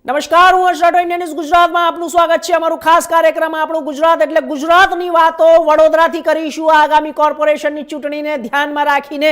નમસ્કાર, હું હર્ષ Rathod, India news ગુજરાતમાં આપનું સ્વાગત છે। અમારું ખાસ કાર્યક્રમ આપણું ગુજરાત એટલે ગુજરાતની વાતો વડોદરાથી કરીશું। આગામી કોર્પોરેશનની ચૂંટણીને ધ્યાનમાં રાખીને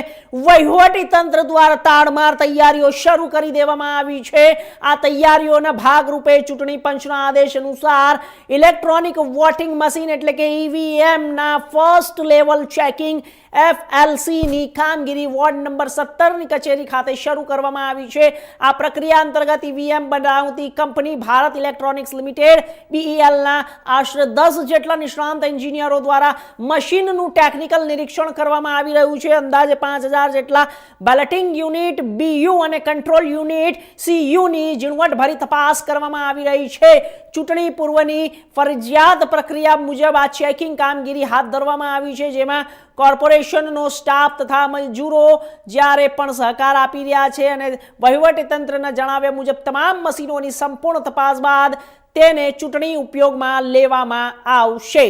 વહીવટી તંત્ર દ્વારા તાડમાર તૈયારીઓ શરૂ કરી દેવામાં આવી છે। આ તૈયારીઓના ભાગરૂપે ચૂંટણી પંચના આદેશ અનુસાર ઇલેક્ટ્રોનિક વોટિંગ મશીન એટલે કે ઈવીએમ ના ફર્સ્ટ લેવલ ચેકિંગ FLC ની કામગીરી વોર્ડ નંબર 17 ની કચેરી ખાતે શરૂ કરવામાં આવી છે। આ પ્રક્રિયા અંતર્ગત ઈવીએમ બનાવતી company Bharat electronics limited BEL ના આશરે 10 જેટલા નિષ્ણાંત એન્જિનિયરો દ્વારા મશીનનું ટેકનિકલ નિરીક્ષણ કરવામાં આવી રહ્યું છે। અંદાજે 5000 જેટલા બેલેટિંગ યુનિટ BU અને કંટ્રોલ યુનિટ CU ની ઝીણવટભરી તપાસ કરવામાં આવી રહી છે। ચૂંટણી પૂર્વની ફરજિયાત પ્રક્રિયા મુજબ આ ચેકિંગ કામગીરી હાથ ધરવામાં આવી છે, જેમાં કોર્પોરેશનનો સ્ટાફ તથા મજૂરો જ્યારે પણ સહકાર આપી રહ્યા છે અને વહીવટી તંત્રના જણાવ્યા મુજબ તમામ મશીનોની સંપૂર્ણ તપાસ બાદ તેને ચૂંટણી ઉપયોગમાં લેવામાં આવશે।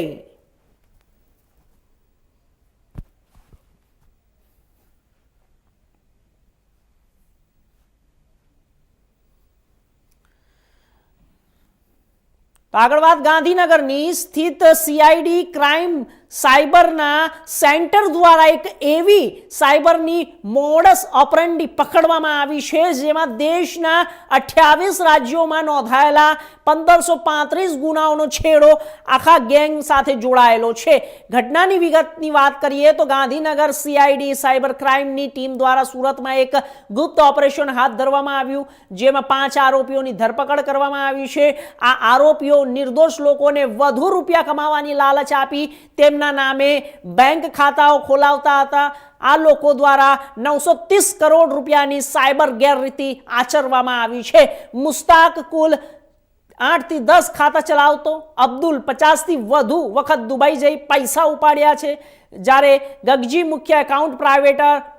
આગળ વાત ગાંધીનગરની સ્થિત CID ક્રાઇમ સાયબરના સેન્ટર દ્વારા એક એવી સાયબરની મોડસ ઓપરેન્ડી પકડવામાં આવી છે, જેમાં દેશના 28 રાજ્યોમાં નોંધાયેલા 1535 ગુનાઓનો છેડો આખા ગેંગ સાથે જોડાયેલો છે। ઘટનાની વિગતની વાત કરીએ તો ગાંધીનગર CID સાયબર ક્રાઇમની ટીમ દ્વારા સુરતમાં એક ગુપ્ત ઓપરેશન હાથ ધરવામાં આવ્યું, જેમાં 5 આરોપીઓની ધરપકડ કરવામાં આવી છે। આ આરોપીઓ નિર્દોષ લોકોને વધુ રૂપિયા કમાવાની લાલચ આપી તેમના નામે બેંક ખાતાઓ ખોલાવતા હતા। આ લોકો દ્વારા 930 કરોડ રૂપિયાની સાયબર ગેરરીતિ આચરવામાં આવી છે। મુસ્તાક કુલ 8 થી 10 ખાતા ચલાવતો, અબ્દુલ 50 થી વધુ વખત દુબઈ જઈ પૈસા ઉપાડ્યા છે, જ્યારે ગગજી મુખ્ય એકાઉન્ટ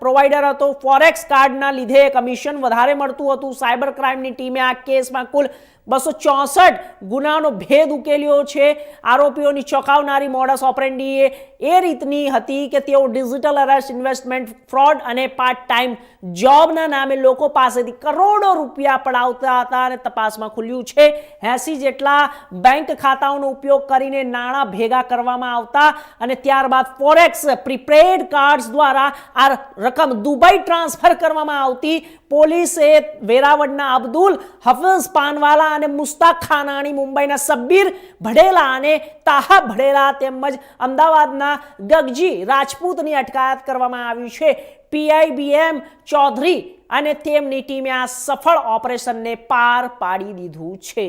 પ્રોવાઈડર હતો। ફોરેક્સ કાર્ડના લીધે કમિશન વધારે મળતું હતું। સાયબર ક્રાઇમની ટીમે આ કેસમાં કુલ 264 ગુનાનો ભેદ ઉકેલ્યો છે। આરોપીઓની ચોંકાવનારી મોડસ ઓપરેન્ડી એ રીતની હતી કે તેઓ ડિજિટલ અરેસ્ટ, ઇન્વેસ્ટમેન્ટ ફ્રોડ અને પાર્ટ ટાઈમ જોબના નામે લોકો પાસેથી કરોડો રૂપિયા પડાવતા હતા અને તપાસમાં ખુલ્યું છે 80 જેટલા બેંક ખાતાઓનો ઉપયોગ કરીને નાણાં ભેગા કરવામાં આવતા અને ત્યારબાદ ફોરેક્સ પ્રીપેડ કાર્ડ્સ દ્વારા આ રકમ દુબઈ ટ્રાન્સફર કરવામાં આવતી। પોલીસે વેરાવળના અબ્દુલ હફીઝ પાનવાલા અને મુસ્તાક ખાનાણી, મુંબઈના સબ્બીર ભડેલા અને તાહા ભડેલા તેમજ અમદાવાદના ગગજી રાજપૂતની અટકાયત કરવામાં આવી છે। PIBM ચૌધરી અને તેમની ટીમે આ સફળ ઓપરેશનને પાર પાડી દીધું છે।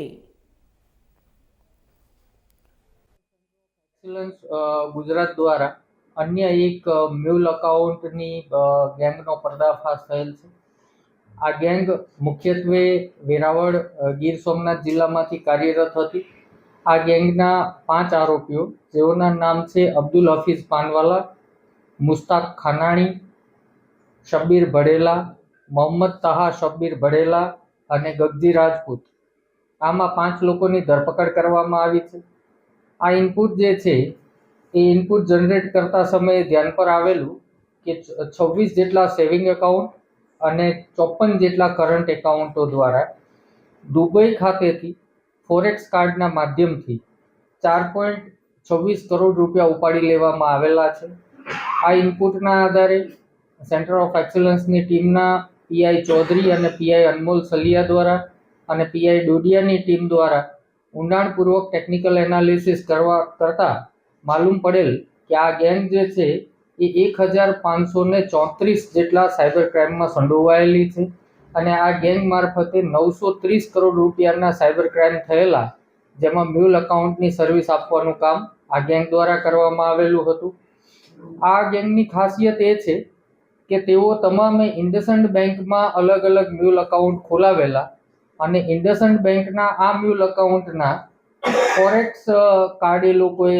ગુજરાત દ્વારા અન્ય એક મ્યુલ અકાઉન્ટની ગેંગનો પર્દાફાશ થયેલ છે। આ ગેંગ મુખ્યત્વે વેરાવળ, ગીર સોમનાથ જિલ્લામાંથી કાર્યરત હતી। આ ગેંગના 5 આરોપીઓ, જેઓના નામ છે અબ્દુલ હફીઝ પાનવાલા, મુસ્તાક ખાનાણી, શબ્બીર ભડેલા, મોહમ્મદ તાહા શબ્બીર ભડેલા અને ગગજી રાજપૂત, આમાં 5 લોકોની ધરપકડ કરવામાં આવી છે। આ ઇનપુટ જે છે એ ઇનપુટ જનરેટ કરતા સમયે ધ્યાન પર આવેલું કે 26 જેટલા સેવિંગ એકાઉન્ટ અને 54 જેટલા કરંટ એકાઉન્ટો દ્વારા દુબઈ ખાતેથી ફોરેક્સ કાર્ડના માધ્યમથી 4.26 કરોડ રૂપિયા ઉપાડી લેવામાં આવેલા છે। આ ઇનપુટના આધારે સેન્ટર ઓફ એક્સલન્સની ટીમના PI ચૌધરી અને PI અનમોલ સલિયા દ્વારા અને PI ડોડિયાની ટીમ દ્વારા ઊંડાણપૂર્વક ટેકનિકલ એનાલિસિસ કરતા માલુમ પડેલ કે આ ગેંગ જે છે એ 1534 જેટલા સાયબર ક્રાઇમમાં સંડોવાયેલી છે અને આ ગેંગ મારફતે 930 કરોડ રૂપિયાના સાયબર ક્રાઇમ થયેલા, જેમાં મ્યુલ અકાઉન્ટની સર્વિસ આપવાનું કામ આ ગેંગ દ્વારા કરવામાં આવેલું હતું। આ ગેંગની ખાસિયત એ છે કે તેઓ તમામે ઇન્ડસઇન્ડ બેંકમાં અલગ અલગ મ્યુલ અકાઉન્ટ ખોલાવેલા અને ઇન્ડસઇન્ડ બેંકના આ મ્યુલ અકાઉન્ટના ફોરેક્સ કાર્ડ એ લોકોએ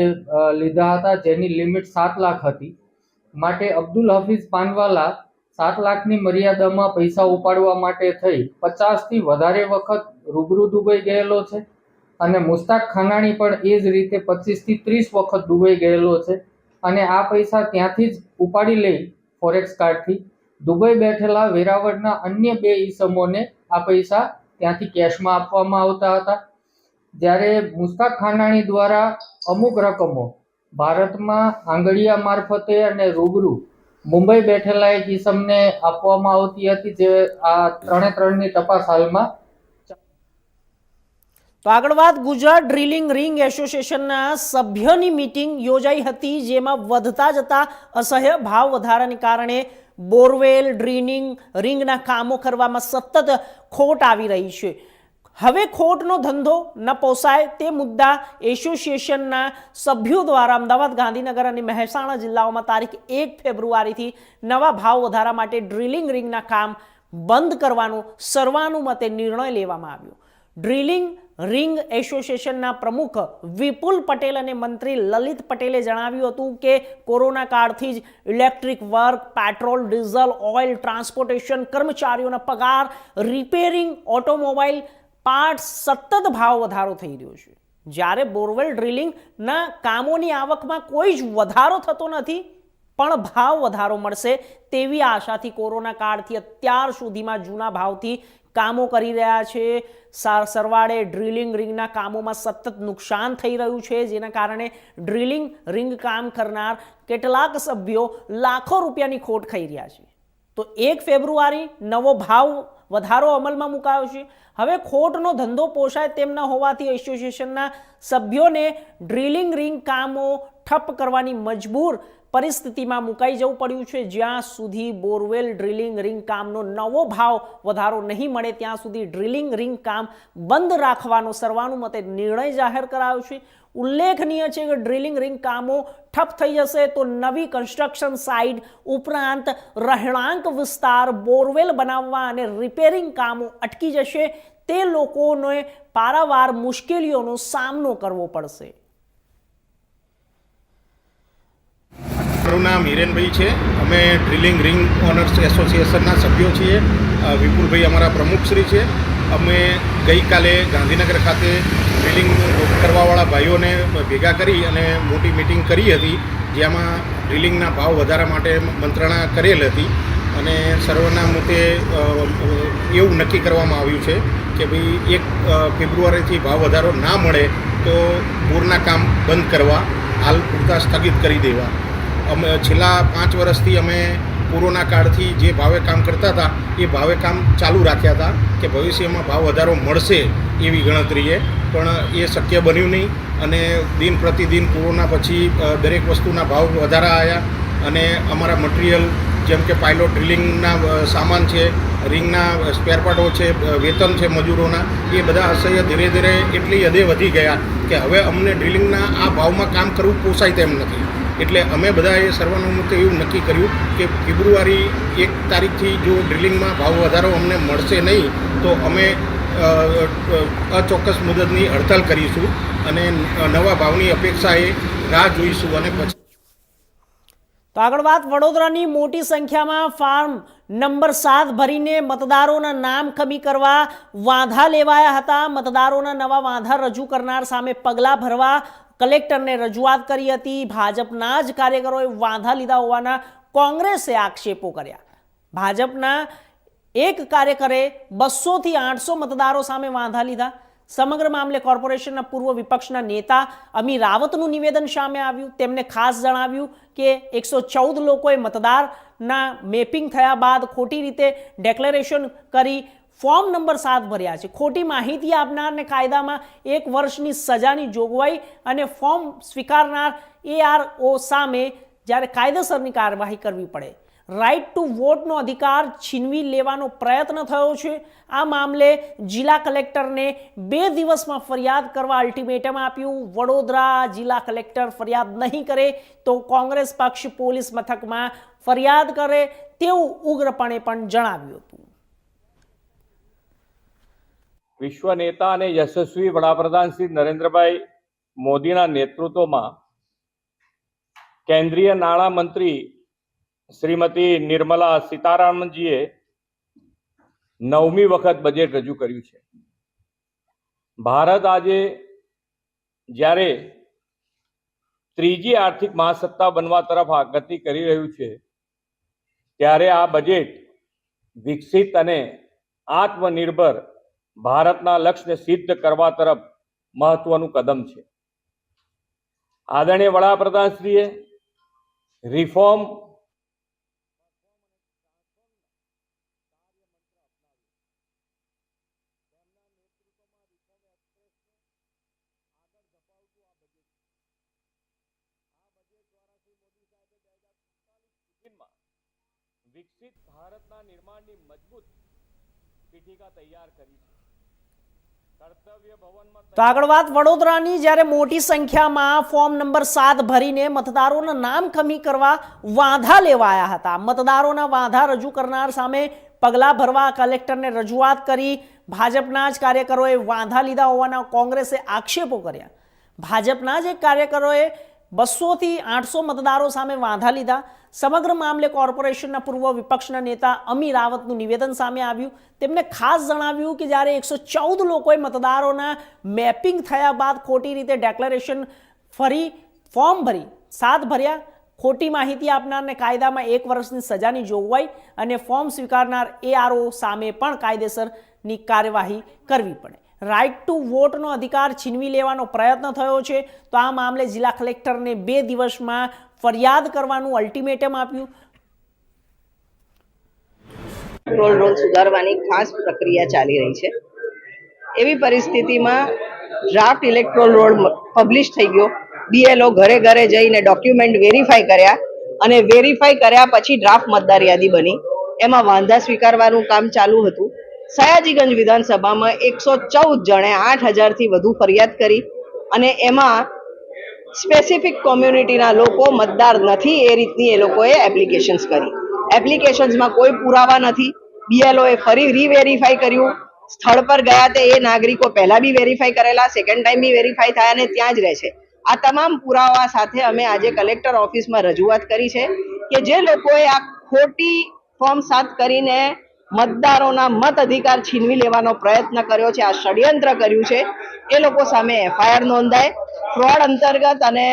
લીધા હતા, જેની લિમિટ 7 લાખ હતી। માટે અબ્દુલ હફીઝ પાનવાલા 7 લાખની મર્યાદામાં પૈસા ઉપાડવા માટે થઈ 50થી વધારે વખત રૂબરૂ દુબઈ ગયેલો છે અને મુસ્તાક ખાનાણી પણ એ જ રીતે 25 થી 30 વખત દુબઈ ગયેલો છે અને આ પૈસા ત્યાંથી જ ઉપાડી લઈ ફોરેક્સ કાર્ડથી દુબઈ બેઠેલા વેરાવળના અન્ય 2 ઈસમોને આ પૈસા ત્યાંથી કેશમાં આપવામાં આવતા હતા, જ્યારે મુસ્તાક ખાનાણી દ્વારા અમુક રકમો ભારતમાં આંગળીયા મારફતે અને રૂબરૂ મુંબઈ બેઠેલા એક ઈસમને આપવામાં આવતી હતી, જે આ ત્રણની તપાસ હાલમાં. તો આગળ વાત ગુજરાત ડ્રિલિંગ રિંગ એસોસિએશનના સભ્યોની મીટિંગ યોજાઈ હતી, જેમાં વધતા જતા અસહ્ય ભાવ વધારાને કારણે બોરવેલ ડ્રિલિંગ રિંગના કામો કરવામાં સતત ખોટ આવી રહી છે. હવે ખોટનો ધંધો ન પોસાય તે મુદ્દા એસોસિએશનના સભ્યો દ્વારા અમદાવાદ, ગાંધીનગર અને મહેસાણા જિલ્લાઓમાં તારીખ 1 ફેબ્રુઆરીથી નવા ભાવ વધારા માટે ડ્રિલિંગ રિંગના કામ બંધ કરવાનો સર્વાનુમતે નિર્ણય લેવામાં આવ્યો. ડ્રિલિંગ રિંગ એસોસિએશનના પ્રમુખ વિપુલ પટેલ અને મંત્રી લલિત પટેલે જણાવ્યું હતું કે કોરોના કાળથી જ electric work, petrol, diesel, oil, transportation, કર્મચારીઓના પગાર, રિપેરિંગ, ઓટોમોબાઈલ પાર્ટ સતત ભાવ વધારો થઈ રહ્યો છે. જ્યારે બોરવેલ ડ્રિલિંગના કામોની આવકમાં કોઈ જ વધારો થતો નથી, પણ ભાવ વધારો મળશે તેવી આશાથી કોરોના કાળથી અત્યાર સુધીમાં જૂના ભાવથી કામો કરી રહ્યા છે. સરવાળે ડ્રિલિંગ રિંગના કામોમાં સતત નુકસાન થઈ રહ્યું છે, જેના કારણે ડ્રિલિંગ રિંગ કામ કરનાર કેટલાક સભ્યો લાખો રૂપિયાની ખોટ ખાઈ રહ્યા છે. તો 1 ફેબ્રુઆરી નવો ભાવ વધારો અમલમાં મુકાયો છે. હવે ખોટનો ધંધો પોષાય તેમ ન હોવાથી એસોસિએશનના સભ્યોને ડ્રિલિંગ રિંગ કામો ઠપ કરવાની મજબૂર પરિસ્થિતિમાં મુકાઈ જવું પડ્યું છે. જ્યાં સુધી બોરવેલ ડ્રિલિંગ રિંગ કામનો નવો ભાવ વધારો નહીં મળે ત્યાં સુધી ડ્રિલિંગ રિંગ કામ બંધ રાખવાનો સર્વાનુમતે નિર્ણય જાહેર કરાયો છે. ઉલ્લેખનીય છે કે ડ્રિલિંગ રિંગ કામો ઠપ થઈ જશે તો નવી કન્સ્ટ્રક્શન સાઇટ ઉપરાંત રહેણાંક વિસ્તાર, બોરવેલ બનાવવા અને રિપેરિંગ કામો અટકી જશે. તે લોકોને પારાવાર મુશ્કેલીઓનો સામનો કરવો પડશે. મારું નામ હિરેનભાઈ છે. અમે ડ્રિલિંગ રિંગ ઓનર્સ એસોસિએશનના સભ્યો છીએ. વિપુલભાઈ અમારા પ્રમુખશ્રી છે. અમે ગઈકાલે ગાંધીનગર ખાતે ડ્રિલિંગ કરવાવાળા ભાઈઓને ભેગા કરી અને મોટી મિટિંગ કરી હતી, જેમાં ડ્રિલિંગના ભાવ વધારા માટે મંત્રણા કરેલ હતી અને સર્વનામતે એવું નક્કી કરવામાં આવ્યું છે કે ભાઈ 1 ફેબ્રુઆરીથી ભાવ વધારો ના મળે તો બોરના કામ બંધ કરવા, હાલ પૂરતા સ્થગિત કરી દેવા. અમે છેલ્લા 5 વર્ષથી અમે કોરોના કાળથી જે ભાવે કામ કરતા હતા એ ભાવે કામ ચાલુ રાખ્યા હતા કે ભવિષ્યમાં ભાવ વધારો મળશે એવી ગણતરીએ, પણ એ શક્ય બન્યું નહીં અને દિન પ્રતિદિન કોરોના પછી દરેક વસ્તુના ભાવ વધારા આવ્યા અને અમારા મટીરિયલ જેમ કે પાયલોટ ડ્રિલિંગના સામાન છે, રિંગના સ્પેરપાર્ટો છે, વેતન છે મજૂરોના, એ બધા અસહ્ય ધીરે ધીરે એટલી હદે વધી ગયા કે હવે અમને ડ્રિલિંગના આ ભાવમાં કામ કરવું પોસાય તેમ નથી. એટલે અમે બધાએ સર્વાનુમતે એવું નક્કી કર્યું કે ફેબ્રુઆરી 1 તારીખથી જો ડ્રિલિંગમાં ભાવ વધારો અમને મળશે નહીં તો અમે અચોક્કસ મુદતની હડતાલ કરીશું અને નવા ભાવની અપેક્ષાએ રાહ જોઈશું. અને પછી તો આગળ વાત વડોદરાની મોટી સંખ્યામાં ફોર્મ નંબર 7 ભરીને મતદારોના નામ કમી કરવા વાંધા લેવાયા હતા. મતદારોના નવા વાંધા રજૂ કરનાર સામે પગલાં ભરવા કલેક્ટરને રજૂઆત કરી હતી. ભાજપના જ કાર્યકરોએ વાંધા લીધા હોવાના કોંગ્રેસે આક્ષેપો કર્યા. ભાજપના એક કાર્યકરે 200 થી 800 મતદારો સામે વાંધા લીધા. સમગ્ર મામલે કોર્પોરેશનના પૂર્વ વિપક્ષના નેતા અમી રાવતનું નિવેદન સામે આવ્યું. તેમણે ખાસ જણાવ્યું કે 114 લોકોએ મતદારના મેપિંગ થયા બાદ ખોટી રીતે ડિક્લેરેશન કરી ફોર્મ નંબર 7 ભર્યા છે. ખોટી માહિતી આપનારને કાયદામાં 1 વર્ષની સજાની જોગવાઈ અને ફોર્મ સ્વીકારનાર ARO સામે જ્યારે કાયદેસરની કાર્યવાહી કરવી પડે. રાઇટ ટુ વોટનો અધિકાર છીનવી લેવાનો પ્રયત્ન થયો છે. આ મામલે જિલ્લા કલેક્ટરને 2 દિવસમાં ફરિયાદ કરવા અલ્ટિમેટમ આપ્યું. વડોદરા જિલ્લા કલેક્ટર ફરિયાદ નહીં કરે તો કોંગ્રેસ પક્ષ પોલીસ મથકમાં ફરિયાદ કરે તેવું ઉગ્રપણે પણ જણાવ્યું હતું. વિશ્વ નેતા અને યશસ્વી વડાપ્રધાન શ્રી નરેન્દ્રભાઈ મોદીના નેતૃત્વમાં કેન્દ્રીય નાણાં મંત્રી શ્રીમતી નિર્મલા સીતારામનજીએ 9મી વખત બજેટ રજૂ કર્યું છે. ભારત આજે જ્યારે ત્રીજી આર્થિક મહાસત્તા બનવા તરફ ગતિ કરી રહ્યું છે ત્યારે આ બજેટ વિકસિત અને આત્મનિર્ભર ભારતના લક્ષ્યને સિદ્ધ કરવા તરફ મહત્વનું કદમ છે. આદરણીય વડાપ્રધાનશ્રીએ રિફોર્મ વિકસિત ભારતના નિર્માણની મજબૂત પીઠિકા તૈયાર કરી છે. કર્તવ્ય ભવનમાં તો આગળ વાત વડોદરાની, જ્યારે મોટી સંખ્યામાં ફોર્મ નંબર 7 ભરીને મતદારોના નામ કમી કરવા વાંધા લેવાયા હતા. મતદારોના વાંધા રજૂ કરનાર સામે પગલાં ભરવા કલેક્ટરને રજૂઆત કરી. ભાજપના જ કાર્યકરોએ વાંધા લીધા હોવાના કોંગ્રેસે આક્ષેપો કર્યા. ભાજપના જ એક કાર્યકરોએ 200 થી 800 મતદારો સામે વાંધા લીધા. સમગ્ર મામલે કોર્પોરેશનના પૂર્વ વિપક્ષના નેતા અમી રાવતનું નિવેદન સામે આવ્યું. તેમણે ખાસ જણાવ્યું કે જ્યારે 114 લોકોએ મતદારોના મેપિંગ થયા બાદ ખોટી રીતે ડેક્લેરેશન ફોર્મ ભરી 7 ભર્યા, ખોટી માહિતી આપનારને કાયદામાં 1 વર્ષની સજાની જોગવાઈ અને ફોર્મ સ્વીકારનાર ARO સામે પણ કાયદેસરની કાર્યવાહી કરવી પડે. રાઇટ ટુ વોટનો અધિકાર છીનવી લેવાનો પ્રયત્ન થયો છે. તો આ મામલે જિલ્લા કલેક્ટરને 2 દિવસમાં ફરિયાદ કરવાનું અલ્ટિમેટમ આપ્યું. ઇલેક્ટોરલ રોલ સુધારવાની ખાસ પ્રક્રિયા ચાલી રહી છે. એવી પરિસ્થિતિમાં ડ્રાફ્ટ ઇલેક્ટોરલ રોલ પબ્લિશ થઈ ગયો. BLO ઘરે ઘરે જઈને ડોક્યુમેન્ટ વેરીફાઈ કર્યા અને વેરીફાઈ કર્યા પછી ડ્રાફ્ટ મતદાર યાદી બની. એમાં વાંધા સ્વીકારવાનું કામ ચાલુ હતું. સયાજીગંજ વિધાનસભામાં 114 જણે 8000 થી વધુ ફરિયાદ કરી અને એમાં સ્પેસિફિક કોમ્યુનિટીના લોકો મતદાર નથી એ રીતની એ લોકોએ એપ્લિકેશન્સ કરી. એપ્લિકેશન્સમાં કોઈ પુરાવા નથી. BLOએ ફરી રીવેરીફાઈ કર્યું. સ્થળ પર ગયા તે એ નાગરિકો પહેલા બી વેરીફાઈ કરેલા, સેકન્ડ ટાઈમ બી વેરીફાઈ થયા અને ત્યાં જ રહે છે. આ તમામ પુરાવા સાથે અમે આજે કલેક્ટર ઓફિસમાં રજૂઆત કરી છે કે જે લોકોએ આ ખોટી ફોર્મ 7 કરીને મતદારોના મત અધિકાર છીનવી લેવાનો પ્રયત્ન કર્યો છે, આ ષડયંત્ર કર્યું છે, એ લોકો સામે FIR નોંધાય. ફ્રોડ અંતર્ગત અને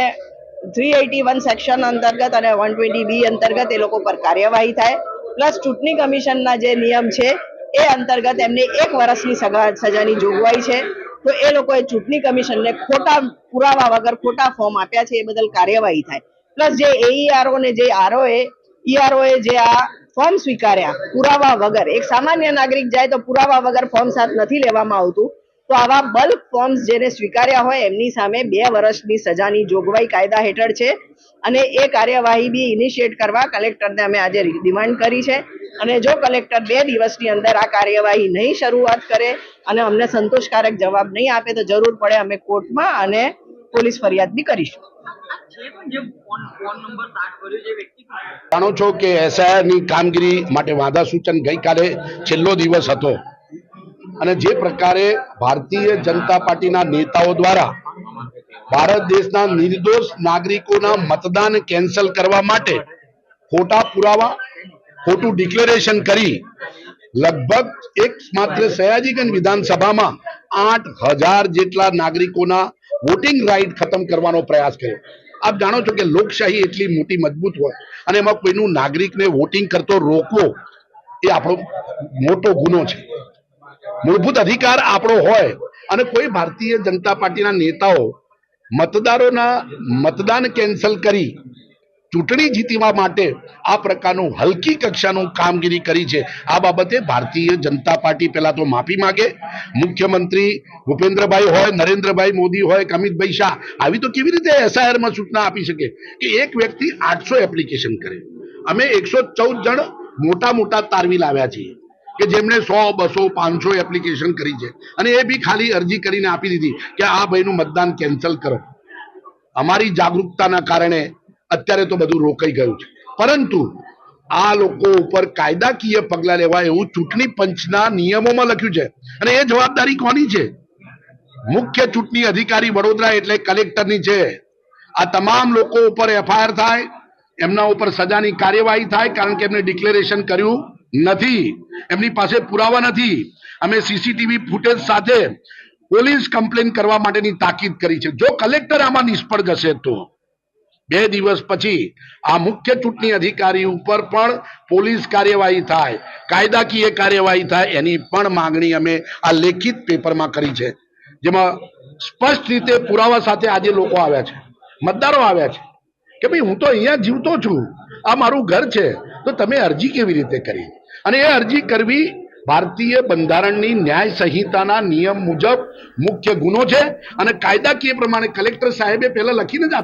381 સેક્શન અંતર્ગત અને 120B અંતર્ગત એ લોકો પર કાર્યવાહી થાય. પ્લસ ચૂંટણી કમિશનના જે નિયમ છે એ અંતર્ગત એમને 1 વર્ષની સજાની જોગવાઈ છે. તો એ લોકોએ ચૂંટણી કમિશનને ખોટા પુરાવા વગર ખોટા ફોર્મ આપ્યા છે એ બદલ કાર્યવાહી થાય. પ્લસ જે AERO ને જે EROએ જે આ ફોર્મ સ્વીકાર્યા પુરાવા વગર, એક સામાન્ય નાગરિક જાય તો પુરાવા વગર ફોર્મ 7 નથી લેવામાં આવતું. તો આવા બલ્ક ફોર્મ્સ જેને સ્વીકાર્યા હોય એમની સામે 2 વર્ષની સજાની જોગવાઈ કાયદા હેઠળ છે અને એ કાર્યવાહી બી ઇનિશિએટ કરવા કલેક્ટરને અમે આજે ડિમાન્ડ કરી છે. અને જો કલેક્ટર 2 દિવસની અંદર આ કાર્યવાહી નહીં શરૂઆત કરે અને અમને સંતોષકારક જવાબ નહીં આપે તો જરૂર પડે અમે કોર્ટમાં અને પોલીસ ફરિયાદ બી કરીશું. જાણો છો કે SIR ની કામગીરી માટે વાંધા સૂચન ગઈકાલે છેલ્લો દિવસ હતો અને જે પ્રકારે ભારતીય જનતા પાર્ટીના નેતાઓ દ્વારા ભારત દેશના નિર્દોષ નાગરિકોના મતદાન કેન્સલ કરવા માટે ખોટા પુરાવા, ખોટું ડિક્લેરેશન કરી લગભગ માત્ર સયાજીગંજ વિધાનસભામાં 8000 જેટલા નાગરિકોના વોટિંગ રાઇટ ખતમ કરવાનો પ્રયાસ કર્યો. આપ જાણો છો કે લોકશાહી એટલી મોટી મજબૂત હોય અને એમાં કોઈનું નાગરિકને વોટિંગ કરતો રોકવો એ આપણો મોટો ગુનો છે. મૂળભૂત અધિકાર આપણો હોય અને કોઈ ભારતીય જનતા પાર્ટીના નેતાઓ મતદારોના મતદાન કેન્સલ કરી ચૂંટણી જીતવા માટે આ પ્રકારનું હલકી કક્ષાનું કામગીરી કરી છે. આ બાબતે ભારતીય જનતા પાર્ટી પહેલા તો માફી માંગે. મુખ્યમંત્રી ભૂપેન્દ્રભાઈ હોય, નરેન્દ્રભાઈ મોદી હોય, અમિતભાઈ શાહ આવી તો કેવી રીતે SIR માં સૂચના આપી શકે કે એક વ્યક્તિ 800 એપ્લિકેશન કરે? અમે 114 જણ મોટા તારવી લાવ્યા છીએ કે જેમણે 100, 200, 500 એપ્લિકેશન કરી છે અને એ બી ખાલી અરજી કરીને આપી દીધી કે આ ભાઈનું મતદાન કેન્સલ કરો. અમારી જાગૃતતાના કારણે અત્યારે તો બધું રોકાઈ ગયું છે. પરંતુ આ લોકો ઉપર કાયદાકીય પગલાં લેવાય એવું ચૂંટણી પંચના નિયમોમાં લખ્યું છે અને એ જવાબદારી કોની છે? મુખ્ય ચૂંટણી અધિકારી વડોદરા એટલે કલેક્ટરની છે. આ તમામ લોકો ઉપર FIR થાય, એમના ઉપર સજાની કાર્યવાહી થાય કારણ કે એમને ડિક્લેરેશન કર્યું નથી, એમની પાસે પુરાવા નથી. અમે CCTV ફૂટેજ સાથે પોલીસ કમ્પ્લેન કરવા માટેની તાકીદ કરી છે. જો કલેક્ટર આમાં નિષ્ફળ જશે તો 2 દિવસ પછી આ મુખ્ય ચૂંટણી અધિકારી ઉપર પણ પોલીસ કાર્યવાહી થાય, કાયદાકીય કાર્યવાહી થાય, એની પણ માંગણી અમે આ લેખિત પેપરમાં કરી છે, જેમાં સ્પષ્ટ રીતે પુરાવા સાથે આજે લોકો આવ્યા છે, મતદારો આવ્યા છે કે ભાઈ હું તો અહીંયા જીવતો છું, આ મારું ઘર છે, તો તમે અરજી કેવી રીતે કરી? અને એ અરજી કરવી ભારતીય બંધારણની ન્યાય સંહિતાના નિયમ મુજબ મુખ્ય ગુનો છે અને કાયદાકીય પ્રમાણે કલેક્ટર સાહેબે પહેલા લખીને જ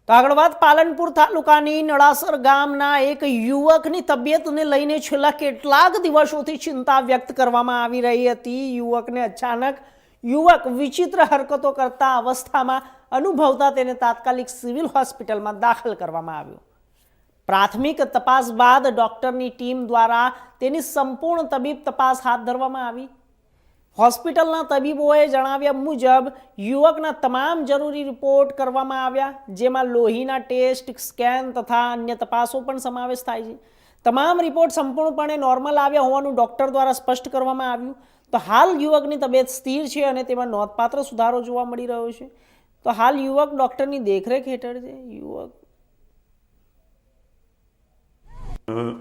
તો આગળ વાત પાલનપુર તાલુકાની નળાસર ગામના એક યુવકની તબિયતને લઈને છેલ્લા કેટલાક દિવસોથી ચિંતા વ્યક્ત કરવામાં આવી રહી હતી. યુવકને અચાનક વિચિત્ર હરકતો કરતા અવસ્થામાં અનુભવતા તેને તાત્કાલિક સિવિલ હોસ્પિટલમાં દાખલ કરવામાં આવ્યો. પ્રાથમિક તપાસ બાદ ડોક્ટરની ટીમ દ્વારા તેની સંપૂર્ણ તબીબ તપાસ હાથ ધરવામાં આવી. હોસ્પિટલના તબીબોએ જણાવ્યા મુજબ યુવકના તમામ જરૂરી રિપોર્ટ કરવામાં આવ્યા, જેમાં લોહીના ટેસ્ટ, સ્કેન તથા અન્ય તપાસો પણ સમાવેશ થાય છે. તમામ રિપોર્ટ સંપૂર્ણપણે નોર્મલ આવ્યા હોવાનું ડોક્ટર દ્વારા સ્પષ્ટ કરવામાં આવ્યું. તો હાલ યુવકની તબિયત સ્થિર છે અને તેમાં નોંધપાત્ર સુધારો જોવા મળી રહ્યો છે. તો હાલ યુવક ડોક્ટરની દેખરેખ હેઠળ છે.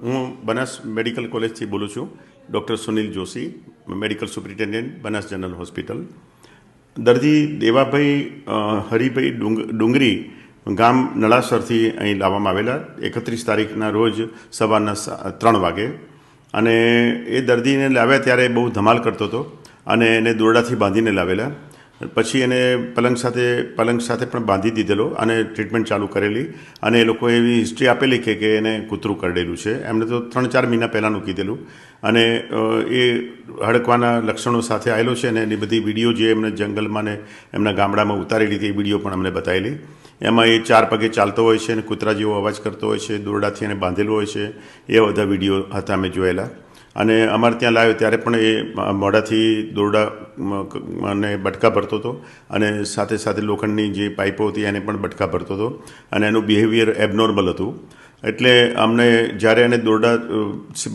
હું બનાસ મેડિકલ કોલેજથી બોલું છું. Doctor Sunil Joshi, medical superintendent, Banas general hospital. દર્દી દેવાભાઈ હરિભાઈ ડુંગરી ગામ નળાસરથી અહીં લાવવામાં આવેલા 31 તારીખના રોજ સવારના 3 વાગે. અને એ દર્દીને લાવ્યા ત્યારે બહુ ધમાલ કરતો હતો અને એને દોરડાથી બાંધીને લાવેલા. પછી એને પલંગ સાથે પણ બાંધી દીધેલો અને ટ્રીટમેન્ટ ચાલુ કરેલી. અને એ લોકોએ એવી હિસ્ટ્રી આપેલી કે એને કૂતરું કરડેલું છે. એમને તો 3-4 મહિના પહેલાંનું કીધેલું. અને એ હડકવાના લક્ષણો સાથે આવેલો છે અને એની બધી વિડીયો જે એમને જંગલમાં ને એમના ગામડામાં ઉતારેલી હતી એ વિડીયો પણ અમને બતાવેલી. એમાં એ 4 પગે ચાલતો હોય છે અને કૂતરા જેવો અવાજ કરતો હોય છે, દોરડાથી એને બાંધેલો હોય છે, એ બધા વિડીયો હતા અમે જોયેલા. અને અમારે ત્યાં લાવ્યો ત્યારે પણ એ મોઢાથી દોરડા અને બટકા ભરતો હતો અને સાથે સાથે લોખંડની જે પાઇપો હતી એને પણ બટકા ભરતો હતો અને એનું બિહેવિયર એબનોર્મલ હતું. એટલે અમને જ્યારે એને દોરડા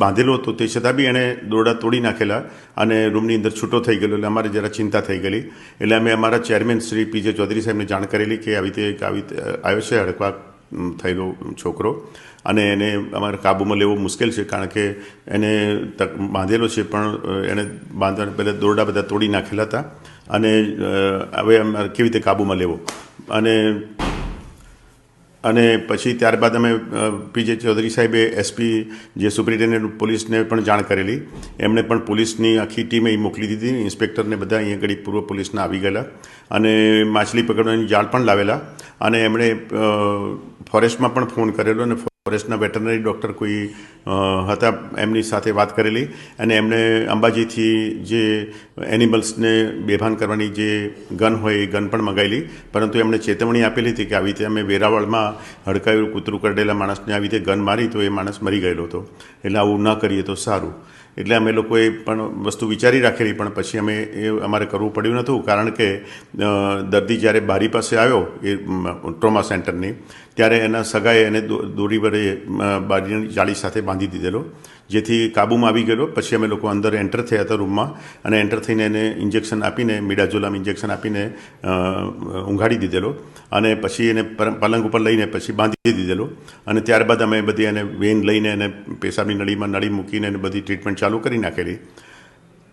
બાંધેલો હતો તે છતાં બી એણે દોરડા તોડી નાખેલા અને રૂમની અંદર છૂટો થઈ ગયેલો. એટલે અમારે જરા ચિંતા થઈ ગયેલી. એટલે અમે અમારા ચેરમેન શ્રી PJ ચૌધરી સાહેબને જાણ કરેલી કે આવી રીતે આવ્યો છે હડકવા થયેલો છોકરો અને એને અમારે કાબૂમાં લેવો મુશ્કેલ છે, કારણ કે એને બાંધેલો છે પણ એને બાંધવા પહેલાં દોરડા બધા તોડી નાખેલા હતા અને હવે અમારે કેવી રીતે કાબૂમાં લેવો. અને પછી ત્યારબાદ અમે PJ ચૌધરી સાહેબે SP જે સુપ્રિન્ટેન્ડન્ટ પોલીસને પણ જાણ કરેલી. એમણે પણ પોલીસની આખી ટીમ અહીં મોકલી દીધી. ઇન્સ્પેક્ટરને બધા અહીંયા આગળ પૂર્વ પોલીસના આવી ગયેલા અને માછલી પકડવાની જાળ પણ લાવેલા. અને એમણે ફોરેસ્ટમાં પણ ફોન કરેલો અને ફોરેસ્ટના વેટરનરી ડૉક્ટર કોઈ હતા એમની સાથે વાત કરેલી અને એમણે અંબાજીથી જે એનિમલ્સને બેભાન કરવાની જે ગન હોય એ ગન પણ મંગાવેલી. પરંતુ એમણે ચેતવણી આપેલી હતી કે આવી રીતે અમે વેરાવળમાં હડકાયું કૂતરું કરડેલા માણસને આવી રીતે ગન મારી તો એ માણસ મરી ગયેલો હતો, એટલે આવું ન કરીએ તો સારું. એટલે અમે લોકોએ પણ વસ્તુ વિચારી રાખેલી, પણ પછી અમારે કરવું પડ્યું નહોતું, કારણ કે દર્દી જ્યારે બારી પાસે આવ્યો એ ટ્રોમા સેન્ટરની, ત્યારે એના સગાએ એને દોરી વડે બારીની જાળી સાથે બાંધી દીધેલો, જેથી કાબૂમાં આવી ગયેલો. પછી અમે લોકો અંદર એન્ટર થયા હતા રૂમમાં અને એન્ટર થઈને એને ઇન્જેક્શન આપીને, મિડાઝોલામ ઇન્જેક્શન આપીને ઊંઘાડી દીધેલો અને પછી એને પલંગ ઉપર લઈને પછી બાંધી દીધેલો. અને ત્યારબાદ અમે બધી એને વેન લઈને એને પેશાબની નળી મૂકીને એને બધી ટ્રીટમેન્ટ ચાલુ કરી નાખેલી.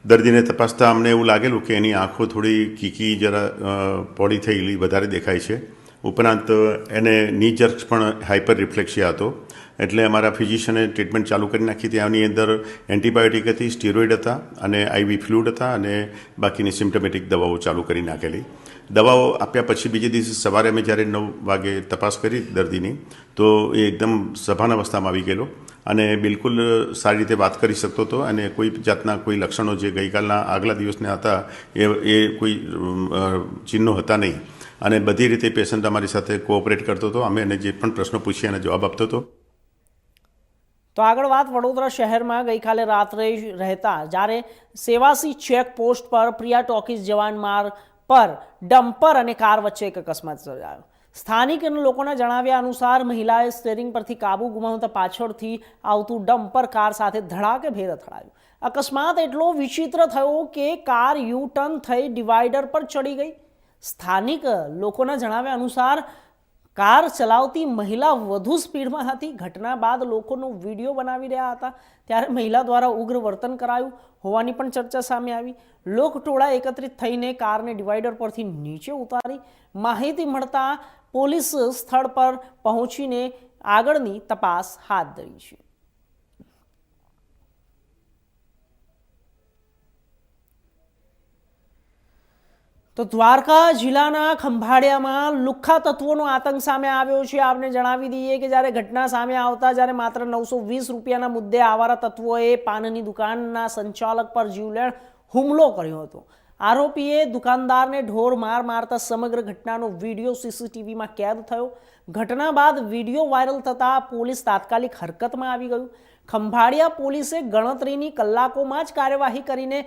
દર્દીને તપાસતા અમને એવું લાગેલું કે એની આંખો થોડી કીકી જરા પોડી થયેલી વધારે દેખાય છે. ઉપરાંત એને ની જર્ક્સ પણ હાઇપર રિફ્લેક્સિયા હતો. એટલે અમારા ફિઝિશિયને ટ્રીટમેન્ટ ચાલુ કરી નાખી. ત્યાંની અંદર એન્ટીબાયોટિક હતી, સ્ટીરોઇડ હતા અને IV ફ્લુઇડ હતા અને બાકીની સિમ્ટમેટિક દવાઓ ચાલુ કરી નાખેલી. દવાઓ આપ્યા પછી બીજે દિવસે સવારે અમે જ્યારે 9 વાગે તપાસ કરી દર્દીની, તો એ એકદમ સભાન અવસ્થામાં આવી ગયેલો અને બિલકુલ સારી રીતે વાત કરી શકતો હતો અને કોઈ જાતના કોઈ લક્ષણો જે ગઈકાલના આગલા દિવસના હતા એ કોઈ ચિહ્નો હતા નહીં. અને બધી રીતે પેશન્ટ અમારી સાથે કોઓપરેટ કરતો હતો. અમે એને જે પણ પ્રશ્નો પૂછ્યા એને જવાબ આપતો હતો. તો આગળ વાત વડોદરા શહેરમાં ગઈકાલે રાત્રે રહેતા જ્યારે સેવાસી ચેક પોસ્ટ પર પ્રિયા ટોકીઝ જવાન માર્ગ પર ડમ્પર અને કાર વચ્ચે એક અકસ્માત સર્જાયો. સ્થાનિક લોકોના જણાવ્યા અનુસાર મહિલાએ સ્ટીયરિંગ પરથી કાબુ ગુમાવતા પાછળથી આવતું ડમ્પર કાર સાથે ધડાકેભેર અથડાયું. અકસ્માત એટલો વિચિત્ર થયો કે કાર યુ ટર્ન થઈ ડિવાઈડર પર ચડી ગઈ. સ્થાનિક લોકોના જણાવ્યા અનુસાર કાર ચલાવતી મહિલા વધુ સ્પીડમાં હતી. ઘટના બાદ લોકોનો વિડીયો બનાવી રહ્યા હતા ત્યારે મહિલા દ્વારા ઉગ્ર વર્તન કરાયું હોવાની પણ ચર્ચા સામે આવી. લોકટોળા એકત્રિત થઈને કારને ડિવાઈડર પરથી નીચે ઉતારી. માહિતી મળતા પોલીસ સ્થળ પર પહોંચીને આગળની તપાસ હાથ ધરી છે. તો દ્વારકા જિલ્લાના ખંભાળિયામાં લુખ્ખા તત્વોનો આતંક સામે આવ્યો છે. આપને જણાવી દઈએ કે જ્યારે ઘટના સામે આવતા જ્યારે માત્ર 920 રૂપિયાના મુદ્દે આવારા તત્વોએ પાનની દુકાનના સંચાલક પર જીવલેણ હુમલો કર્યો હતો. આરોપીએ દુકાનદારને ઢોર માર મારતા સમગ્ર ઘટનાનો વિડીયો સીસીટીવીમાં કેદ થયો. ઘટના બાદ વિડીયો વાયરલ થતાં પોલીસ તાત્કાલિક હરકતમાં આવી ગયું. ખંભાળિયા પોલીસે ગણતરીની કલાકોમાં જ કાર્યવાહી કરીને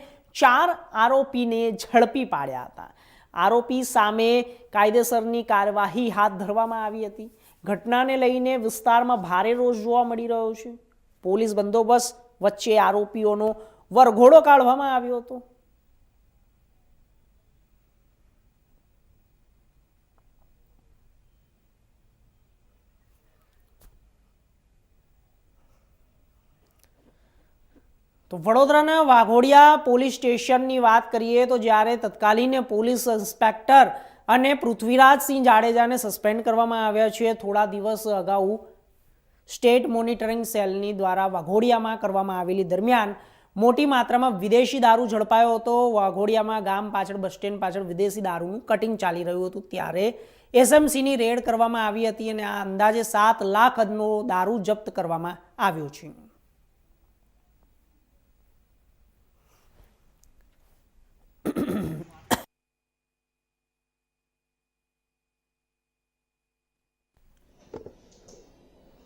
4 આરોપીને ઝડપી પાડ્યા હતા. આરોપી સામે કાયદેસરની કાર્યવાહી હાથ ધરવામાં આવી હતી. ઘટનાને લઈને વિસ્તારમાં ભારે રોષ જોવા મળી રહ્યો છે. પોલીસ બંદોબસ્ત વચ્ચે આરોપીઓનો વરઘોડો કાઢવામાં આવ્યો હતો. તો વડોદરાના વાઘોડિયા પોલીસ સ્ટેશનની વાત કરીએ તો જ્યારે તત્કાલીન પોલીસ ઇન્સ્પેક્ટર અને પૃથ્વીરાજસિંહ જાડેજાને સસ્પેન્ડ કરવામાં આવ્યા છે. થોડા દિવસ અગાઉ સ્ટેટ મોનિટરિંગ સેલની દ્વારા વાઘોડિયામાં કરવામાં આવેલી દરમિયાન મોટી માત્રામાં વિદેશી દારૂ ઝડપાયો હતો. વાઘોડિયામાં ગામ પાછળ બસ સ્ટેન્ડ પાછળ વિદેશી દારૂનું કટિંગ ચાલી રહ્યું હતું ત્યારે એસએમસીની રેડ કરવામાં આવી હતી અને આ અંદાજે 7 લાખનો દારૂ જપ્ત કરવામાં આવ્યો છે.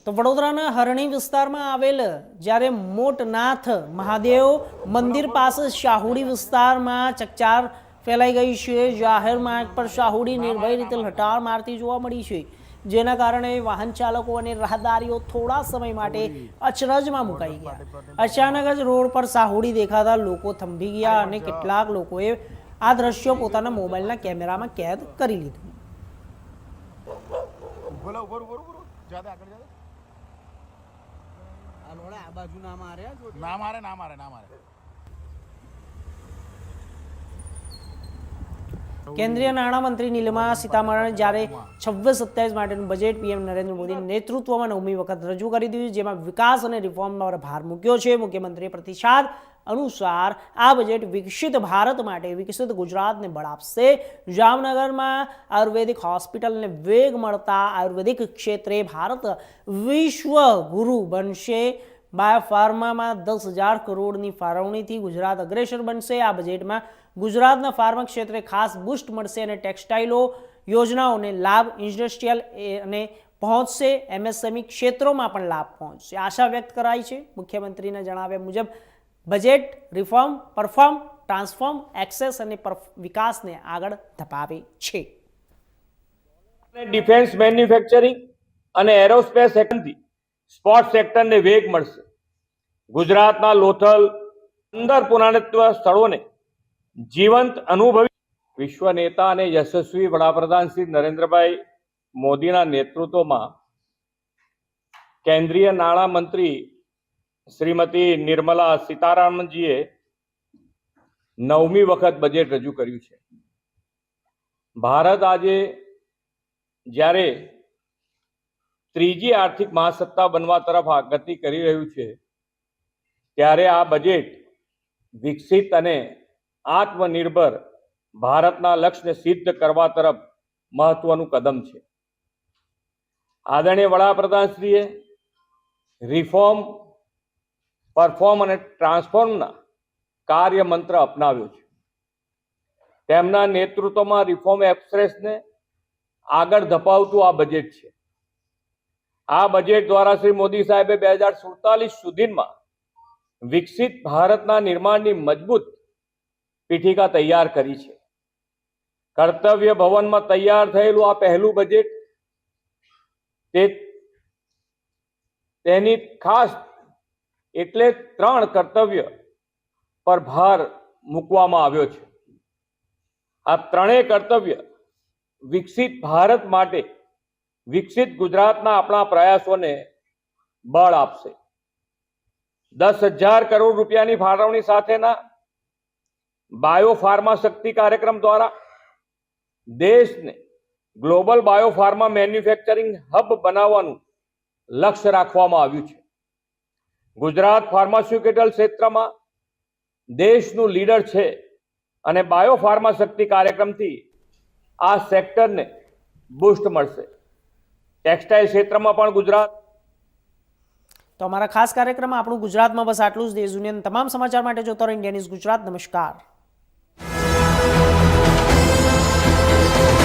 તો વડોદરાના હરણી વિસ્તારમાં આવેલ જ્યારે મોટનાથ મહાદેવ મંદિર પાસે શાહુડી વિસ્તારમાં ચકચાર ફેલાઈ ગઈ છે. જાહેર માર્ગ પર શાહુડી નિર્ભય રીતે લટાર મારતી જોવા મળી છે, જેના કારણે વાહન ચાલકો અને રાહદારીઓ થોડા સમય માટે અચરજમાં મુકાઈ ગયા. અચાનક જ રોડ પર શાહુડી દેખાતા લોકો થંભી ગયા અને કેટલાક લોકોએ આ દ્રશ્યો પોતાના મોબાઈલના કેમેરામાં કેદ કરી લીધું. કેન્દ્રીય નાણામંત્રી નિર્મલા સીતારમણે જ્યારે 26-27 માટેનું બજેટ પીએમ નરેન્દ્ર મોદીના નેતૃત્વમાં 9મી વખત રજૂ કરી દીધું, જેમાં વિકાસ અને રિફોર્મ પર ભાર મૂક્યો છે. મુખ્યમંત્રીએ પ્રતિસાદ અનુસાર આ બજેટ વિકસિત ભારત માટે વિકસિત ગુજરાતને બળ આપશે. જામનગરમાં આયુર્વેદિક હોસ્પિટલને વેગ મળતા આયુર્વેદિક ક્ષેત્રે ભારત વિશ્વ ગુરુ બનશે. બાયોફાર્મામાં 10,000 કરોડની ફાળવણીથી ગુજરાત અગ્રેસર બનશે. આ બજેટમાં ગુજરાતના ફાર્મા ક્ષેત્રે ખાસ બુસ્ટ મળશે અને ટેક્સટાઇલો યોજનાઓને લાભ ઇન્ડસ્ટ્રીયલ અને પહોંચશે. એમએસએમઈ ક્ષેત્રોમાં પણ લાભ પહોંચશે, આશા વ્યક્ત કરાઈ છે. મુખ્યમંત્રીના જણાવ્યા મુજબ budget reform, perform, transform, access અને વિકાસને આગળ ધપાવે છે. ડિફેન્સ મેન્યુફેક્ચરિંગ અને એરોસ્પેસ સેક્ટરથી સ્પોર્ટ્સ સેક્ટરને વેગ મળશે. ગુજરાતના લોથલ 15 પુરાતત્વ સ્થળોને જીવંત અનુભવી વિશ્વ નેતા અને યશસ્વી વડાપ્રધાન શ્રી નરેન્દ્રભાઈ મોદીના નેતૃત્વમાં કેન્દ્રીય નાણામંત્રી શ્રીમતી નિર્મલા સીતારામનજીએ 9મી વખત બજેટ રજૂ કર્યું છે. ભારત આજે જ્યારે ત્રીજી આર્થિક મહાસત્તા બનવા તરફ ગતિ કરી રહ્યું છે ત્યારે આ બજેટ વિકસિત અને આત્મનિર્ભર ભારતના લક્ષ્યને સિદ્ધ કરવા તરફ મહત્વનું કદમ છે. આદરણીય વડાપ્રધાનશ્રીએ રિફોર્મ, પરફોર્મ અને ટ્રાન્સફોર્મના કાર્ય મંત્ર અપનાવ્યો છે. તેમના નેતૃત્વમાં રિફોર્મ એક્સપ્રેસને આગળ ધપાવતું આ બજેટ છે. આ બજેટ દ્વારા શ્રી મોદી સાહેબે 2047 સુધીમાં વિકસિત ભારતના નિર્માણની મજબૂત પીઠિકા તૈયાર કરી છે. કર્તવ્ય ભવનમાં તૈયાર થયેલું આ પહેલું બજેટ તેની ખાસ એટલે 3 કર્તવ્ય પર ભાર મૂકવામાં આવ્યો છે. આ ત્રણેય કર્તવ્ય વિકસિત ભારત માટે વિકસિત ગુજરાતના આપણા પ્રયાસોને બળ આપશે. 10,000 કરોડ રૂપિયાની ફાળવણી સાથેના બાયો ફાર્મા શક્તિ કાર્યક્રમ દ્વારા દેશને global bio pharma manufacturing hub બનાવવાનું લક્ષ્ય રાખવામાં આવ્યું છે. ગુજરાત ફાર્માસ્યુટિકલ ક્ષેત્રમાં દેશનું લીડર છે અને બાયો ફાર્મા શક્તિ કાર્યક્રમથી આ સેક્ટરને બૂસ્ટ મળશે. ટેક્સટાઇલ ક્ષેત્રમાં પણ ગુજરાત. તો અમારા ખાસ કાર્યક્રમમાં આપણું ગુજરાતમાં બસ આટલું જ. દેશ દુનિયાના તમામ સમાચાર માટે જોતા રહો ઇન્ડિયા ન્યૂઝ ગુજરાત. નમસ્કાર.